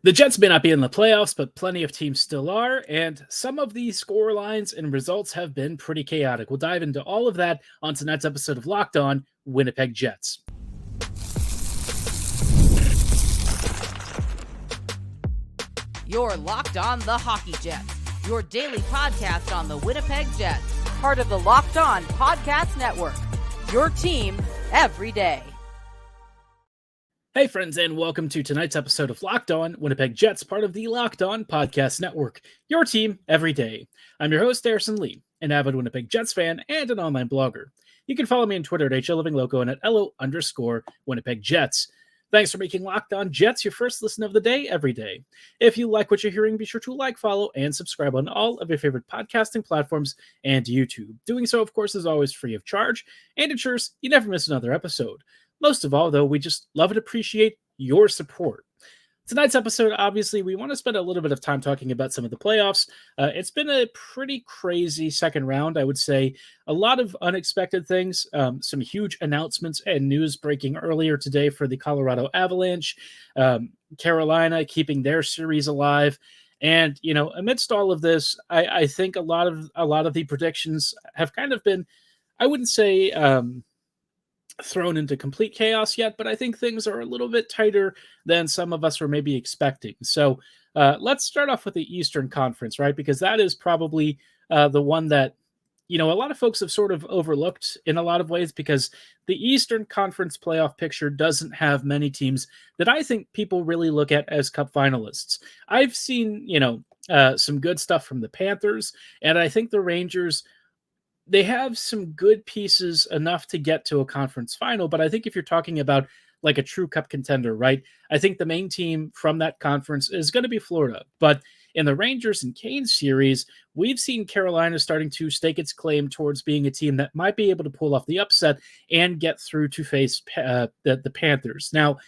The Jets may not be in the playoffs, but plenty of teams still are, and some of these score lines and results have been pretty chaotic. We'll dive into all of that on tonight's episode of Locked On Winnipeg Jets. You're Locked On the Hockey Jets, your daily podcast on the Winnipeg Jets, part of the Locked On Podcast Network, your team every day. Hey friends, and welcome to tonight's episode of Locked On Winnipeg Jets, part of the Locked On Podcast Network, your team every day. I'm your host, Harrison Lee, an avid Winnipeg Jets fan and an online blogger. You can follow me on Twitter at HLLivingLoco and at LO_Winnipeg Jets. Thanks for making Locked On Jets your first listen of the day every day. If you like what you're hearing, be sure to like, follow, and subscribe on all of your favorite podcasting platforms and YouTube. Doing so, of course, is always free of charge and ensures you never miss another episode. Most of all, though, we just love and appreciate your support. Tonight's episode, obviously, we want to spend a little bit of time talking about some of the playoffs. It's been a pretty crazy second round, I would say. A lot of unexpected things, some huge announcements and news breaking earlier today for the Colorado Avalanche, Carolina keeping their series alive. And, you know, amidst all of this, I think a lot of the predictions have kind of been, I wouldn't say thrown into complete chaos yet, but I think things are a little bit tighter than some of us were maybe expecting. So let's start off with the Eastern Conference, right? Because that is probably the one that, you know, a lot of folks have sort of overlooked in a lot of ways, because the Eastern Conference playoff picture doesn't have many teams that I think people really look at as cup finalists. I've seen, you know, some good stuff from the Panthers, and I think the Rangers, they have some good pieces enough to get to a conference final. But I think if you're talking about like a true cup contender, right, I think the main team from that conference is going to be Florida. But in the Rangers and Canes series, we've seen Carolina starting to stake its claim towards being a team that might be able to pull off the upset and get through to face the Panthers. Now,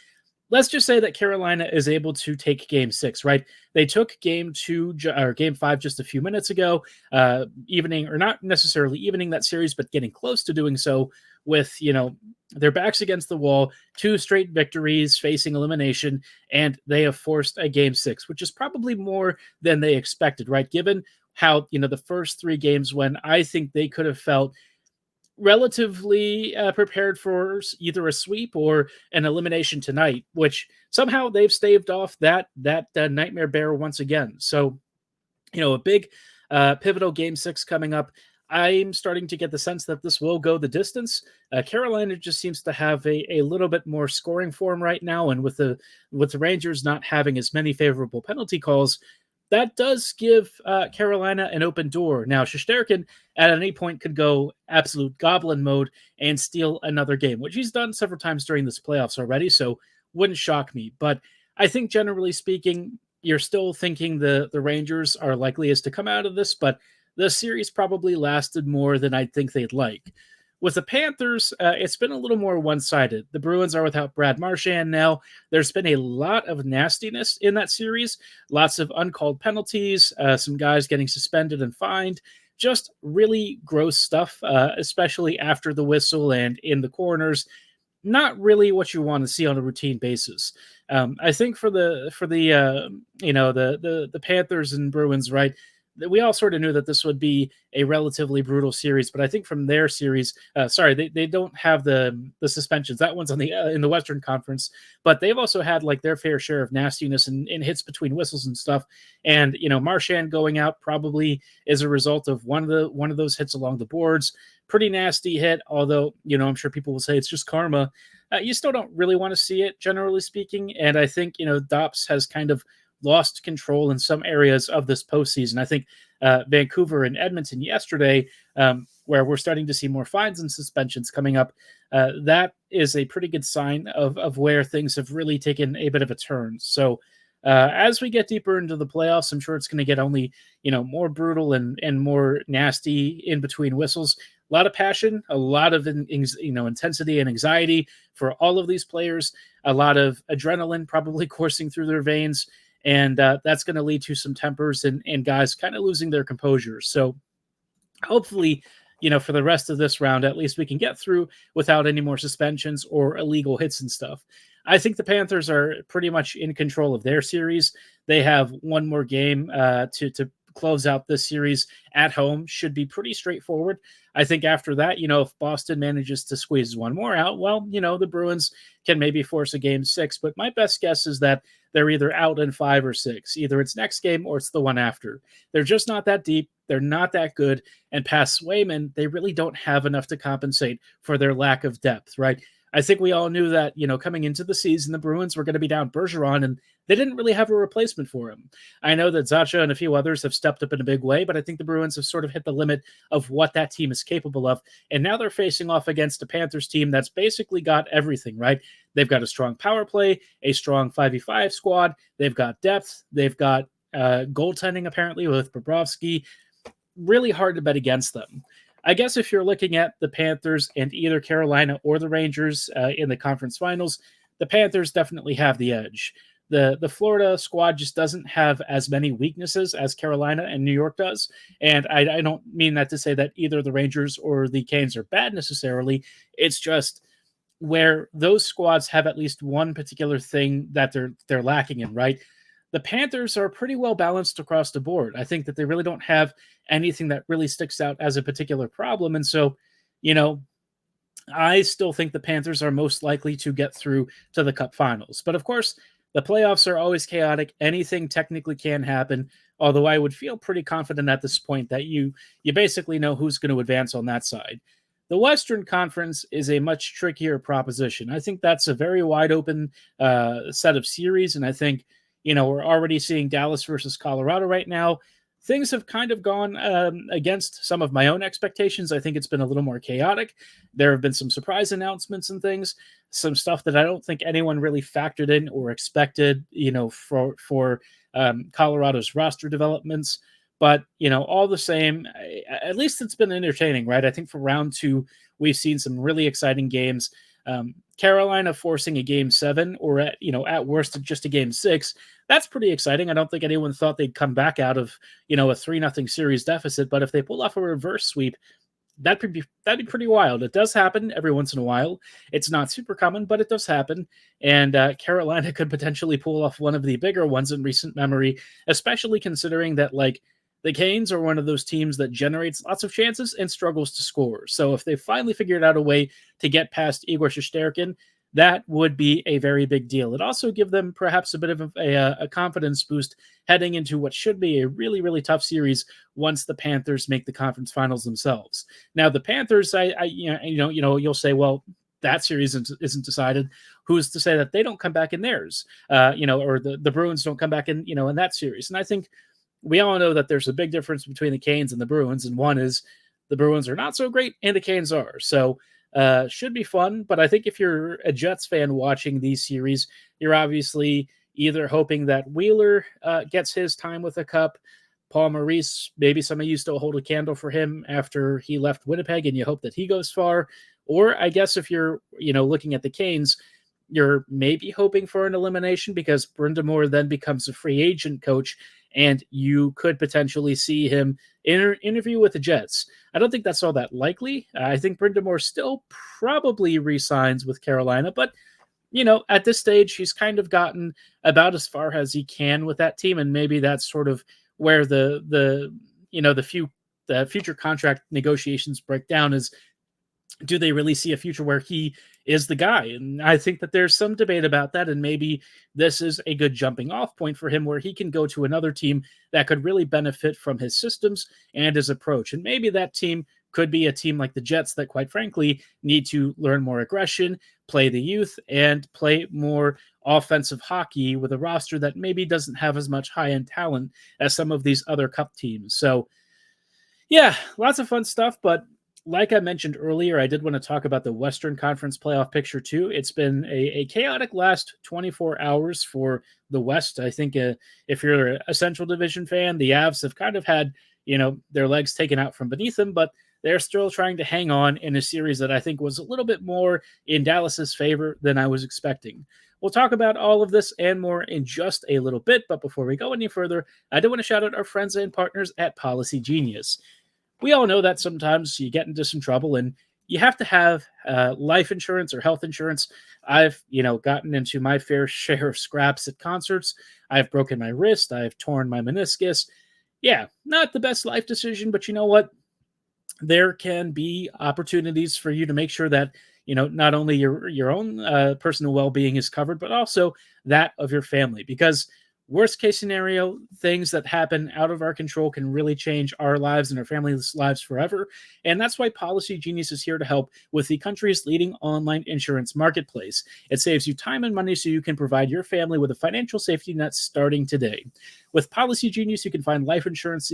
let's just say that Carolina is able to take game 6, right? They took game 5 just a few minutes ago, evening, or not necessarily evening that series, but getting close to doing so with, you know, their backs against the wall, 2 straight victories facing elimination, and they have forced a game 6, which is probably more than they expected, right? Given how, you know, the first 3 games when I think they could have felt relatively prepared for either a sweep or an elimination tonight, which somehow they've staved off that nightmare bear once again. So, you know, a big pivotal game 6 coming up. I'm starting to get the sense that this will go the distance. Carolina just seems to have a little bit more scoring form right now, and with the Rangers not having as many favorable penalty calls, that does give Carolina an open door. Now, Shesterkin at any point could go absolute goblin mode and steal another game, which he's done several times during this playoffs already, so wouldn't shock me. But I think generally speaking, you're still thinking the Rangers are likeliest to come out of this, but the series probably lasted more than I think they'd like. With the Panthers, it's been a little more one-sided. The Bruins are without Brad Marchand now. There's been a lot of nastiness in that series, lots of uncalled penalties, some guys getting suspended and fined, just really gross stuff, especially after the whistle and in the corners. Not really what you want to see on a routine basis. I think for the Panthers and Bruins, right, we all sort of knew that this would be a relatively brutal series, but I think from their series, they don't have the suspensions. That one's on the in the Western Conference, but they've also had like their fair share of nastiness and hits between whistles and stuff. And you know, Marchand going out probably is a result of one of those hits along the boards. Pretty nasty hit, although you know I'm sure people will say it's just karma. You still don't really want to see it, generally speaking. And I think you know Dops has kind of lost control in some areas of this postseason. I think Vancouver and Edmonton yesterday, where we're starting to see more fines and suspensions coming up, that is a pretty good sign of where things have really taken a bit of a turn. So as we get deeper into the playoffs, I'm sure it's going to get only, you know, more brutal and more nasty in between whistles. A lot of passion, a lot of intensity and anxiety for all of these players, a lot of adrenaline probably coursing through their veins. And that's going to lead to some tempers and guys kind of losing their composure. So hopefully, you know, for the rest of this round, at least we can get through without any more suspensions or illegal hits and stuff. I think the Panthers are pretty much in control of their series. They have one more game to close out this series at home. Should be pretty straightforward. I think after that, if Boston manages to squeeze one more out, well, the Bruins can maybe force a game 6. But my best guess is that they're either out in 5 or 6. Either it's next game or it's the one after. They're just not that deep. They're not that good. And past Swayman, they really don't have enough to compensate for their lack of depth, right? I think we all knew that, coming into the season, the Bruins were going to be down Bergeron, and they didn't really have a replacement for him. I know that Zacha and a few others have stepped up in a big way, but I think the Bruins have sort of hit the limit of what that team is capable of. And now they're facing off against a Panthers team that's basically got everything, right? They've got a strong power play, a strong 5v5 squad. They've got depth. They've got goaltending, apparently, with Bobrovsky. Really hard to bet against them. I guess if you're looking at the Panthers and either Carolina or the Rangers in the conference finals, the Panthers definitely have the edge. The Florida squad just doesn't have as many weaknesses as Carolina and New York does. And I don't mean that to say that either the Rangers or the Canes are bad necessarily. It's just where those squads have at least one particular thing that they're lacking in, right? The Panthers are pretty well balanced across the board. I think that they really don't have anything that really sticks out as a particular problem. And so, I still think the Panthers are most likely to get through to the Cup Finals. But of course, the playoffs are always chaotic. Anything technically can happen, although I would feel pretty confident at this point that you basically know who's going to advance on that side. The Western Conference is a much trickier proposition. I think that's a very wide open set of series, and I think we're already seeing Dallas versus Colorado right now. Things have kind of gone against some of my own expectations. I think it's been a little more chaotic. There have been some surprise announcements and things, some stuff that I don't think anyone really factored in or expected, for Colorado's roster developments. But, all the same, at least it's been entertaining, right? I think for round 2, we've seen some really exciting games. Carolina forcing a game 7 or at worst just a game 6. That's pretty exciting. I don't think anyone thought they'd come back out of, a 3-0 series deficit. But if they pull off a reverse sweep, that'd be pretty wild. It does happen every once in a while. It's not super common, but it does happen. And Carolina could potentially pull off one of the bigger ones in recent memory, especially considering that, the Canes are one of those teams that generates lots of chances and struggles to score. So if they finally figured out a way to get past Igor Shesterkin, that would be a very big deal. It also give them perhaps a bit of a confidence boost heading into what should be a really, really tough series once the Panthers make the conference finals themselves. Now, the Panthers, you'll say, well, that series isn't decided. Who's to say that they don't come back in theirs? Or the Bruins don't come back in that series. And I think we all know that there's a big difference between the Canes and the Bruins, and one is the Bruins are not so great and the Canes are. So should be fun, but I think if you're a Jets fan watching these series, you're obviously either hoping that Wheeler gets his time with a cup, Paul Maurice, maybe some of you still hold a candle for him after he left Winnipeg and you hope that he goes far, or I guess if you're looking at the Canes, you're maybe hoping for an elimination because Brind'Amour then becomes a free agent coach and you could potentially see him interview with the Jets. I don't think that's all that likely. I think Brind'Amour still probably re-signs with Carolina, but at this stage, he's kind of gotten about as far as he can with that team, and maybe that's sort of where the future contract negotiations break down is, do they really see a future where he is the guy? And I think that there's some debate about that. And maybe this is a good jumping off point for him where he can go to another team that could really benefit from his systems and his approach. And maybe that team could be a team like the Jets that, quite frankly, need to learn more aggression, play the youth, and play more offensive hockey with a roster that maybe doesn't have as much high-end talent as some of these other cup teams. So, yeah, lots of fun stuff, but like I mentioned earlier, I did want to talk about the Western Conference playoff picture too. It's been a chaotic last 24 hours for the West. I think if you're a Central Division fan, the Avs have kind of had, their legs taken out from beneath them, but they're still trying to hang on in a series that I think was a little bit more in Dallas's favor than I was expecting. We'll talk about all of this and more in just a little bit, but before we go any further, I do want to shout out our friends and partners at Policygenius. We all know that sometimes you get into some trouble and you have to have life insurance or health insurance. I've, gotten into my fair share of scraps at concerts. I've broken my wrist. I've torn my meniscus. Yeah, not the best life decision, but you know what? There can be opportunities for you to make sure that not only your own personal well-being is covered, but also that of your family. Because worst case scenario, things that happen out of our control can really change our lives and our families' lives forever. And that's why Policygenius is here to help with the country's leading online insurance marketplace. It saves you time and money so you can provide your family with a financial safety net starting today. With Policygenius, you can find life insurance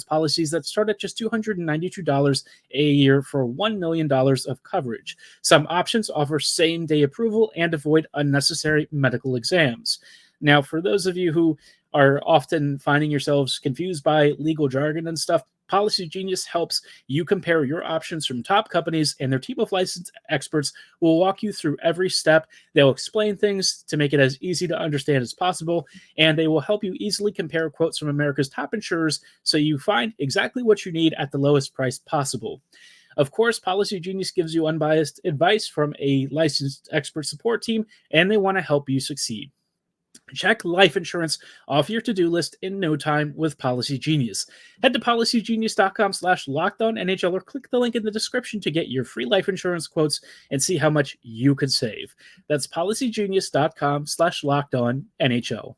policies that start at just $292 a year for $1 million of coverage. Some options offer same-day approval and avoid unnecessary medical exams. Now, for those of you who are often finding yourselves confused by legal jargon and stuff, Policygenius helps you compare your options from top companies, and their team of licensed experts will walk you through every step. They'll explain things to make it as easy to understand as possible, and they will help you easily compare quotes from America's top insurers so you find exactly what you need at the lowest price possible. Of course, Policygenius gives you unbiased advice from a licensed expert support team, and they want to help you succeed. Check life insurance off your to-do list in no time with Policygenius. Head to policygenius.com/LockedOnNHL or click the link in the description to get your free life insurance quotes and see how much you could save. That's policygenius.com/LockedOnNHL.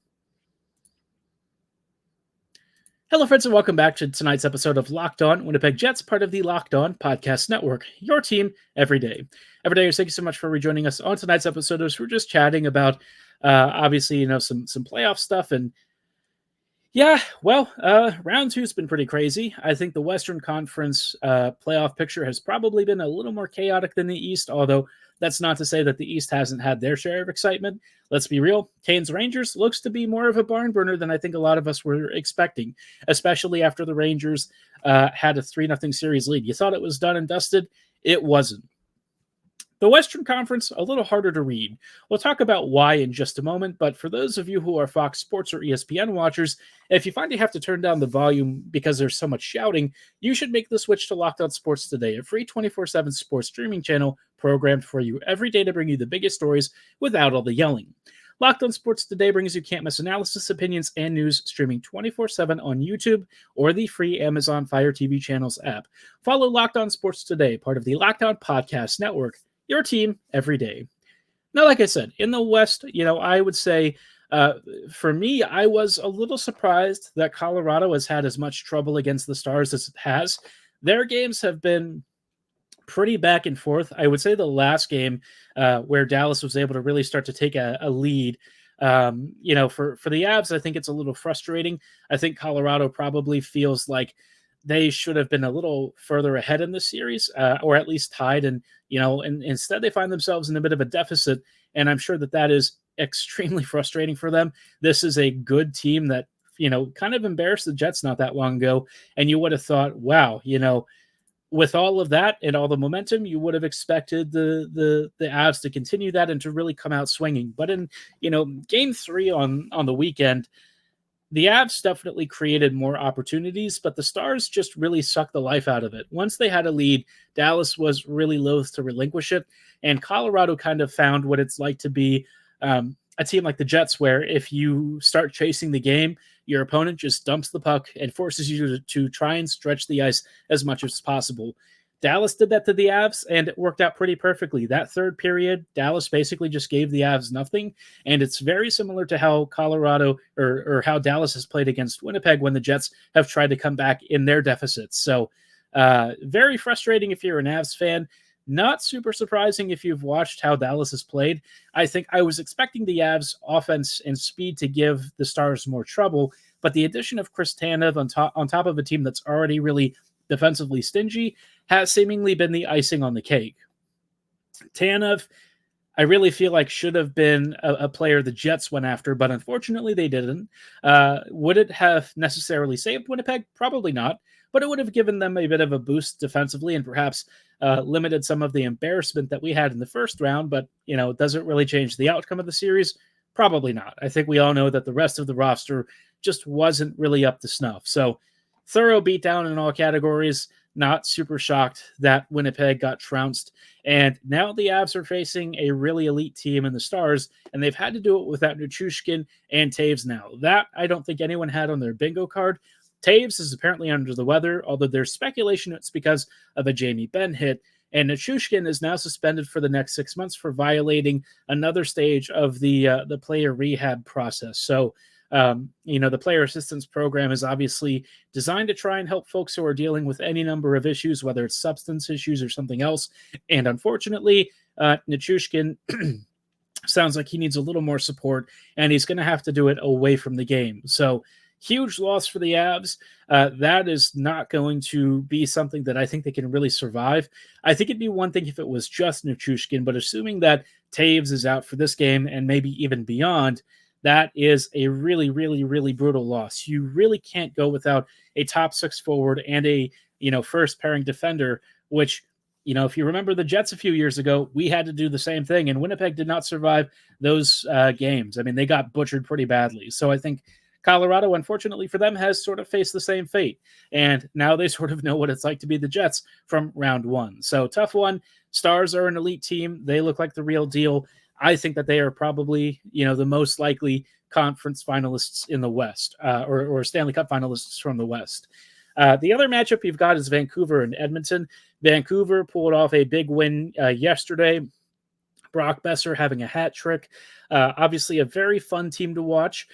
Hello, friends, and welcome back to tonight's episode of Locked On Winnipeg Jets, part of the Locked On Podcast Network, your team every day. Every day, thank you so much for rejoining us on tonight's episode as we're just chatting about, obviously, some playoff stuff. And round two has been pretty crazy. I think the Western Conference playoff picture has probably been a little more chaotic than the East, although that's not to say that the East hasn't had their share of excitement. Let's be real. Canes Rangers looks to be more of a barn burner than I think a lot of us were expecting, especially after the Rangers had a 3-0 series lead. You thought it was done and dusted. It wasn't. The Western Conference, a little harder to read. We'll talk about why in just a moment, but for those of you who are Fox Sports or ESPN watchers, if you find you have to turn down the volume because there's so much shouting, you should make the switch to Locked On Sports Today, a free 24/7 sports streaming channel programmed for you every day to bring you the biggest stories without all the yelling. Locked On Sports Today brings you can't-miss analysis, opinions, and news streaming 24/7 on YouTube or the free Amazon Fire TV channels app. Follow Locked On Sports Today, part of the Locked On Podcast Network, your team every day. Now, like I said, in the West, I would say, for me, I was a little surprised that Colorado has had as much trouble against the Stars as it has. Their games have been pretty back and forth. I would say the last game where Dallas was able to really start to take a lead, for the Avs, I think it's a little frustrating. I think Colorado probably feels like they should have been a little further ahead in the series, or at least tied. And instead they find themselves in a bit of a deficit. And I'm sure that is extremely frustrating for them. This is a good team that, kind of embarrassed the Jets not that long ago. And you would have thought, wow, with all of that and all the momentum, you would have expected the Avs to continue that and to really come out swinging. But in, game 3 on the weekend, the Avs definitely created more opportunities, but the Stars just really sucked the life out of it. Once they had a lead, Dallas was really loath to relinquish it, and Colorado kind of found what it's like to be a team like the Jets, where if you start chasing the game, your opponent just dumps the puck and forces you to try and stretch the ice as much as possible. Dallas did that to the Avs, and it worked out pretty perfectly. That third period, Dallas basically just gave the Avs nothing, and it's very similar to how Colorado or how Dallas has played against Winnipeg when the Jets have tried to come back in their deficits. So very frustrating if you're an Avs fan. Not super surprising if you've watched how Dallas has played. I think I was expecting the Avs offense and speed to give the Stars more trouble, but the addition of Chris Tanev on top of a team that's already really defensively stingy has seemingly been the icing on the cake. Tanev, I really feel like should have been a player the Jets went after, but unfortunately they didn't. Would it have necessarily saved Winnipeg? Probably not, but it would have given them a bit of a boost defensively and perhaps limited some of the embarrassment that we had in the first round, but, does it really change the outcome of the series? Probably not. I think we all know that the rest of the roster just wasn't really up to snuff. So thorough beatdown in all categories. not super shocked that Winnipeg got trounced. And now the Avs are facing a really elite team in the Stars, and they've had to do it without Nichushkin and Toews now. That I don't think anyone had on their bingo card. Toews is apparently under the weather, although there's speculation it's because of a Jamie Benn hit. And Nichushkin is now suspended for the next 6 months for violating another stage of the player rehab process. So, the player assistance program is obviously designed to try and help folks who are dealing with any number of issues, whether it's substance issues or something else. And unfortunately, Nichushkin sounds like he needs a little more support, and he's going to have to do it away from the game. So, huge loss for the Avs. That is not going to be something that I think they can really survive. I think it'd be one thing if it was just Nichushkin, but assuming that Toews is out for this game and maybe even beyond, that is a really, really, really brutal loss. You really can't go without a top six forward and a first pairing defender, which, if you remember the Jets a few years ago, we had to do the same thing, and Winnipeg did not survive those games. I mean, they got butchered pretty badly. So I think Colorado, unfortunately for them, has sort of faced the same fate. And now they sort of know what it's like to be the Jets from round one. So tough one. Stars are an elite team. They look like the real deal. I think that they are probably, the most likely conference finalists in the West, or Stanley Cup finalists from the West. The other matchup you've got is Vancouver and Edmonton. Vancouver pulled off a big win yesterday. Brock Besser having a hat trick. Obviously a very fun team to watch.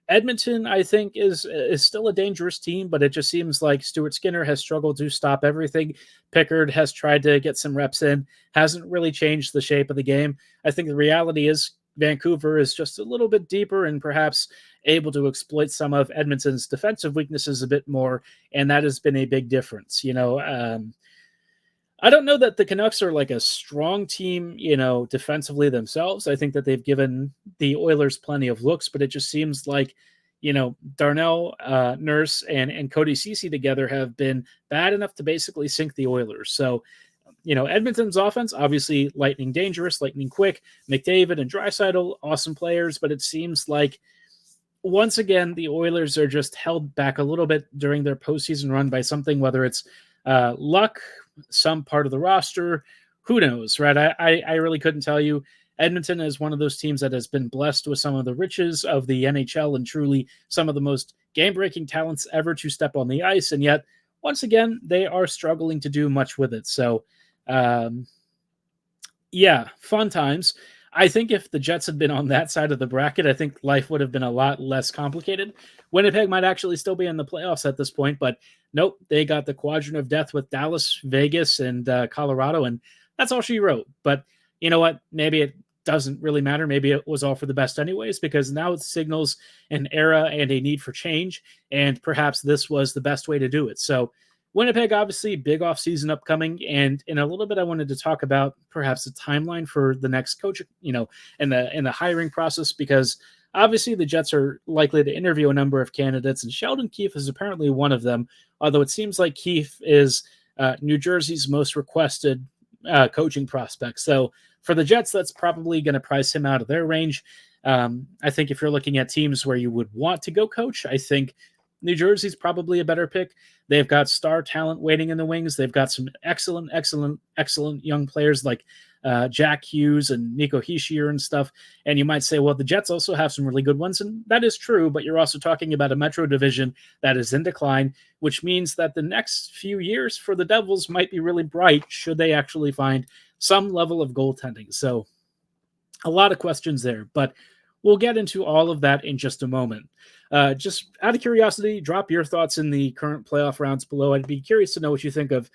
Edmonton, I think, is still a dangerous team, but it just seems like Stuart Skinner has struggled to stop everything. Pickard has tried to get some reps in, hasn't really changed the shape of the game. I think the reality is Vancouver is just a little bit deeper and perhaps able to exploit some of Edmonton's defensive weaknesses a bit more, and that has been a big difference. I don't know that the Canucks are like a strong team, defensively themselves. I think that they've given the Oilers plenty of looks, but it just seems like, Darnell Nurse and Cody Ceci together have been bad enough to basically sink the Oilers. So, Edmonton's offense, obviously lightning dangerous, lightning quick. McDavid and Draisaitl, awesome players, but it seems like once again, the Oilers are just held back a little bit during their postseason run by something, whether it's luck, some part of the roster, who knows, right? I really couldn't tell you. Edmonton is one of those teams that has been blessed with some of the riches of the NHL and truly some of the most game-breaking talents ever to step on the ice, and yet, once again, they are struggling to do much with it. So, fun times. I think if the Jets had been on that side of the bracket, I think life would have been a lot less complicated. Winnipeg might actually still be in the playoffs at this point, but nope, they got the quadrant of death with Dallas, Vegas, and Colorado, and that's all she wrote. But you know what? Maybe it doesn't really matter. Maybe it was all for the best anyways, because now it signals an era and a need for change, and perhaps this was the best way to do it. So Winnipeg, obviously, big offseason upcoming, and in a little bit, I wanted to talk about perhaps the timeline for the next coach, in the hiring process, because obviously the Jets are likely to interview a number of candidates, and Sheldon Keefe is apparently one of them, although it seems like Keefe is New Jersey's most requested coaching prospect. So for the Jets, that's probably going to price him out of their range. I think if you're looking at teams where you would want to go coach, I think New Jersey's probably a better pick. They've got star talent waiting in the wings. They've got some excellent young players like Jack Hughes and Nico Hischier and stuff. And you might say, well, the Jets also have some really good ones. And that is true, but you're also talking about a Metro division that is in decline, which means that the next few years for the Devils might be really bright should they actually find some level of goaltending. So a lot of questions there, but we'll get into all of that in just a moment. Just out of curiosity, drop your thoughts in the current playoff rounds below. I'd be curious to know what you think of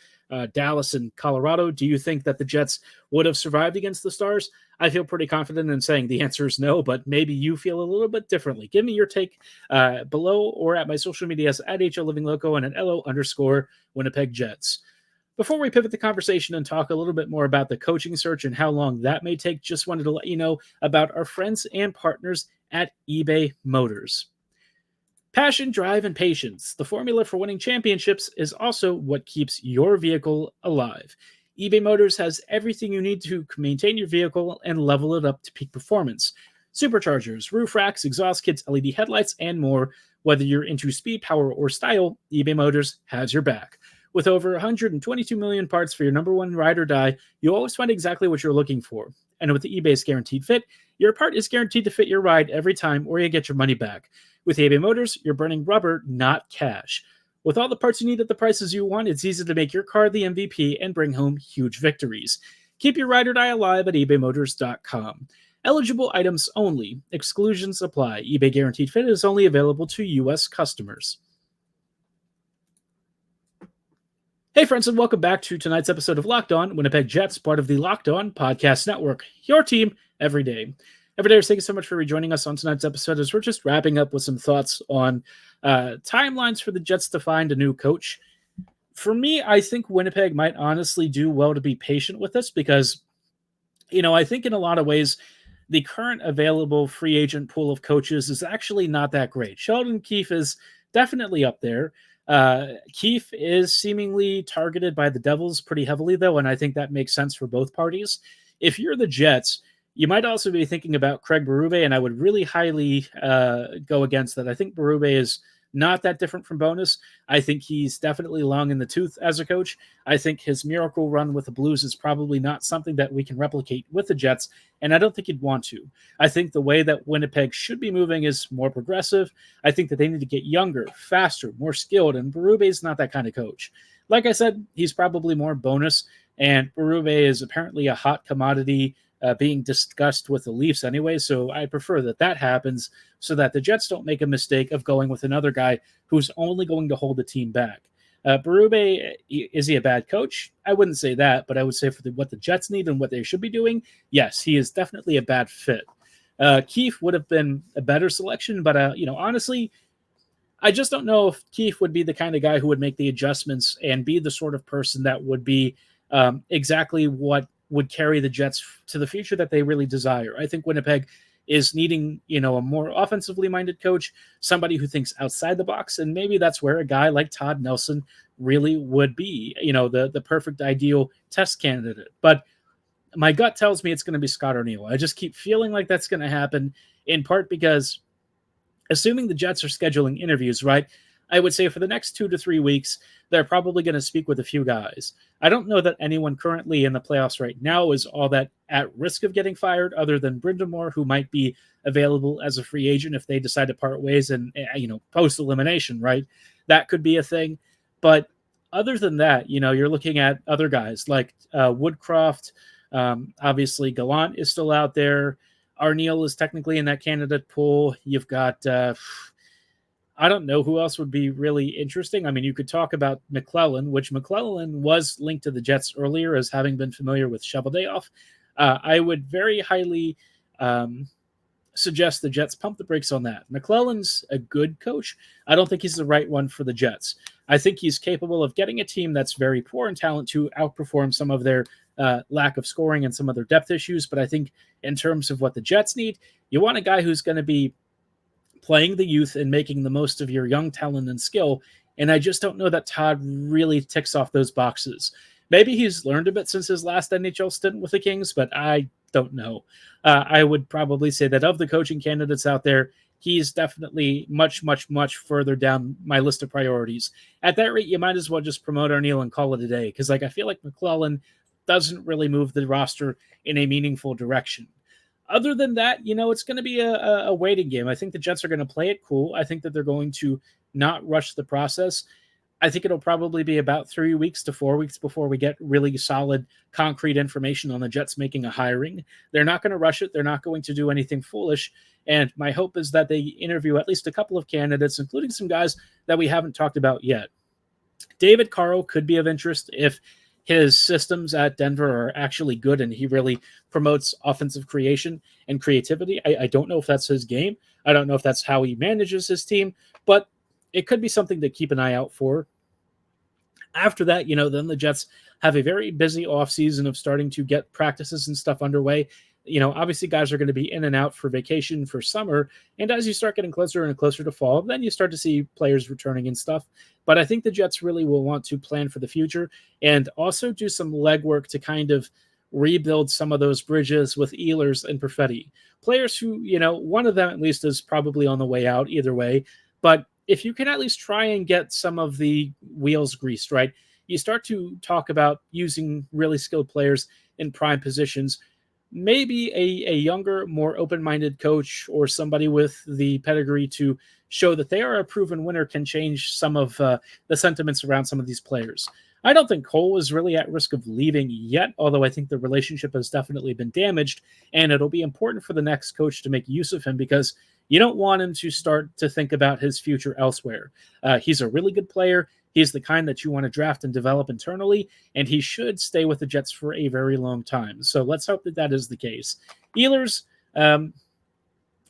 Dallas and Colorado. Do you think that the Jets would have survived against the Stars? I feel pretty confident in saying the answer is no, but maybe you feel a little bit differently. Give me your take below or at my social medias at HLLivingLoco and at LO_Winnipeg Jets. Before we pivot the conversation and talk a little bit more about the coaching search and how long that may take, just wanted to let you know about our friends and partners at eBay Motors. Passion, drive, and patience. The formula for winning championships is also what keeps your vehicle alive. eBay Motors has everything you need to maintain your vehicle and level it up to peak performance. Superchargers, roof racks, exhaust kits, LED headlights, and more. Whether you're into speed, power, or style, eBay Motors has your back. With over 122 million parts for your number one ride or die, you'll always find exactly what you're looking for. And with the eBay's Guaranteed Fit, your part is guaranteed to fit your ride every time or you get your money back. With eBay Motors, you're burning rubber, not cash. With all the parts you need at the prices you want, it's easy to make your car the MVP and bring home huge victories. Keep your ride or die alive at ebaymotors.com. Eligible items only. Exclusions apply. eBay Guaranteed Fit is only available to U.S. customers. Hey friends, and welcome back to tonight's episode of Locked On Winnipeg Jets, part of the Locked On Podcast Network. Your team every day. Everydayers, thank you so much for rejoining us on tonight's episode as we're just wrapping up with some thoughts on timelines for the Jets to find a new coach. For me, I think Winnipeg might honestly do well to be patient with this because, I think in a lot of ways, the current available free agent pool of coaches is actually not that great. Sheldon Keefe is definitely up there. Keefe is seemingly targeted by the Devils pretty heavily, though, and I think that makes sense for both parties. If you're the Jets, you might also be thinking about Craig Berube, and I would really highly go against that. I think Berube is not that different from Bonus. I think he's definitely long in the tooth as a coach. I think his miracle run with the Blues is probably not something that we can replicate with the Jets, and I don't think he'd want to. I think the way that Winnipeg should be moving is more progressive. I think that they need to get younger, faster, more skilled, and Berube is not that kind of coach. Like I said, he's probably more Bonus, and Berube is apparently a hot commodity being discussed with the Leafs anyway, so I prefer that happens so that the Jets don't make a mistake of going with another guy who's only going to hold the team back. Berube, is he a bad coach? I wouldn't say that, but I would say for what the Jets need and what they should be doing, yes, he is definitely a bad fit. Keefe would have been a better selection, but honestly, I just don't know if Keefe would be the kind of guy who would make the adjustments and be the sort of person that would be exactly what would carry the Jets to the future that they really desire. I think Winnipeg is needing, a more offensively minded coach, somebody who thinks outside the box, and maybe that's where a guy like Todd Nelson really would be, the perfect ideal test candidate. But my gut tells me it's going to be Scott Arniel. I just keep feeling like that's going to happen, in part because assuming the Jets are scheduling interviews, right, I would say for the next 2 to 3 weeks, they're probably going to speak with a few guys. I don't know that anyone currently in the playoffs right now is all that at risk of getting fired, other than Brind'Amour, who might be available as a free agent if they decide to part ways and, post-elimination, right? That could be a thing. But other than that, you're looking at other guys like Woodcroft. Obviously, Gallant is still out there. Arniel is technically in that candidate pool. You've got... I don't know who else would be really interesting. I mean, you could talk about McClellan, which McClellan was linked to the Jets earlier as having been familiar with Cheveldayoff. I would very highly suggest the Jets pump the brakes on that. McClellan's a good coach. I don't think he's the right one for the Jets. I think he's capable of getting a team that's very poor in talent to outperform some of their lack of scoring and some of their depth issues. But I think in terms of what the Jets need, you want a guy who's going to be playing the youth and making the most of your young talent and skill. And I just don't know that Todd really ticks off those boxes. Maybe he's learned a bit since his last NHL stint with the Kings, but I don't know. I would probably say that of the coaching candidates out there, he's definitely much, much, much further down my list of priorities. At that rate, you might as well just promote Arniel and call it a day, because I feel like McClellan doesn't really move the roster in a meaningful direction. Other than that, it's going to be a waiting game. I think the Jets are going to play it cool. I think that they're going to not rush the process. I think it'll probably be about 3 weeks to 4 weeks before we get really solid, concrete information on the Jets making a hiring. They're not going to rush it. They're not going to do anything foolish. And my hope is that they interview at least a couple of candidates, including some guys that we haven't talked about yet. David Carle could be of interest if his systems at Denver are actually good and he really promotes offensive creation and creativity. I don't know if that's his game. I don't know if that's how he manages his team, but it could be something to keep an eye out for. After that, then the Jets have a very busy offseason of starting to get practices and stuff underway. Obviously guys are going to be in and out for vacation for summer. And as you start getting closer and closer to fall, then you start to see players returning and stuff. But I think the Jets really will want to plan for the future and also do some legwork to kind of rebuild some of those bridges with Ehlers and Perfetti. Players who, one of them at least is probably on the way out either way. But if you can at least try and get some of the wheels greased, right? you start to talk about using really skilled players in prime positions. Maybe a younger, more open-minded coach or somebody with the pedigree to show that they are a proven winner can change some of the sentiments around some of these players. I don't think Cole is really at risk of leaving yet, although I think the relationship has definitely been damaged, and it'll be important for the next coach to make use of him because you don't want him to start to think about his future elsewhere. He's a really good player. He's the kind that you want to draft and develop internally, and he should stay with the Jets for a very long time. So let's hope that that is the case. Ehlers,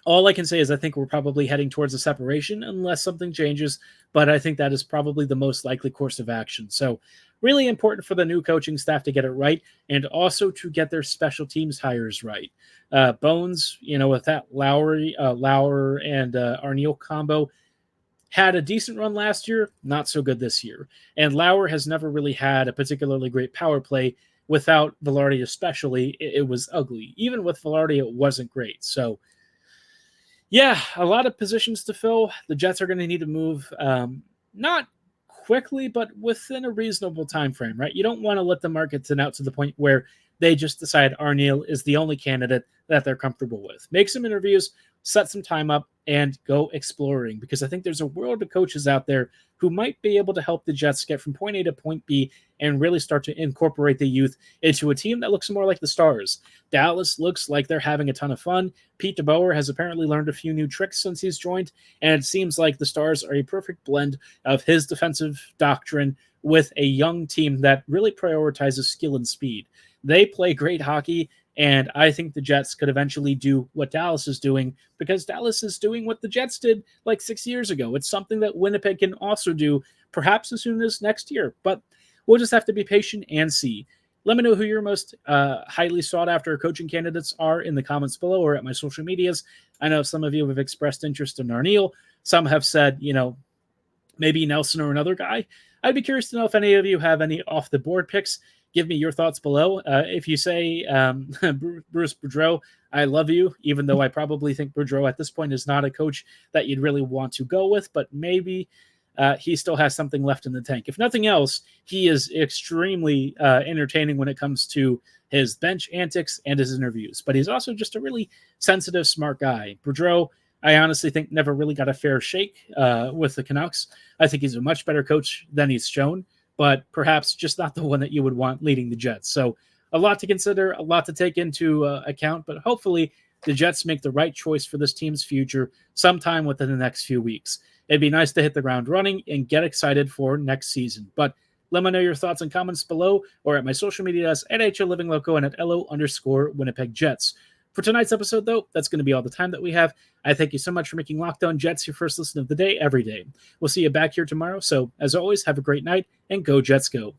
all I can say is I think we're probably heading towards a separation unless something changes, but I think that is probably the most likely course of action. So really important for the new coaching staff to get it right and also to get their special teams hires right. Bones, with that Lauer and Arniel combo, had a decent run last year, not so good this year. And Lauer has never really had a particularly great power play. Without Velarde especially, it was ugly. Even with Velarde, it wasn't great. So, yeah, a lot of positions to fill. The Jets are going to need to move, not quickly, but within a reasonable time frame, right? You don't want to let the market thin out to the point where they just decide Arniel is the only candidate that they're comfortable with. Make some interviews, set some time up, and go exploring, because I think there's a world of coaches out there who might be able to help the Jets get from point A to point B and really start to incorporate the youth into a team that looks more like the Stars. Dallas looks like they're having a ton of fun. Pete DeBoer has apparently learned a few new tricks since he's joined, and it seems like the Stars are a perfect blend of his defensive doctrine with a young team that really prioritizes skill and speed. They play great hockey, and I think the Jets could eventually do what Dallas is doing, because Dallas is doing what the Jets did like 6 years ago. It's something that Winnipeg can also do, perhaps as soon as next year. But we'll just have to be patient and see. Let me know who your most highly sought after coaching candidates are in the comments below or at my social medias. I know some of you have expressed interest in Arniel. Some have said, maybe Nelson or another guy. I'd be curious to know if any of you have any off the board picks. Give me your thoughts below. If you say Bruce Boudreau, I love you, even though I probably think Boudreau at this point is not a coach that you'd really want to go with, but maybe he still has something left in the tank. If nothing else, he is extremely entertaining when it comes to his bench antics and his interviews, but he's also just a really sensitive, smart guy. Boudreau, I honestly think, never really got a fair shake with the Canucks. I think he's a much better coach than he's shown, but perhaps just not the one that you would want leading the Jets. So a lot to consider, a lot to take into account, but hopefully the Jets make the right choice for this team's future sometime within the next few weeks. It'd be nice to hit the ground running and get excited for next season. But let me know your thoughts and comments below or at my social medias at HLLivingLoco and at LO_Winnipeg Jets. For tonight's episode, though, that's going to be all the time that we have. I thank you so much for making Locked On Jets your first listen of the day every day. We'll see you back here tomorrow. So, as always, have a great night and go Jets go.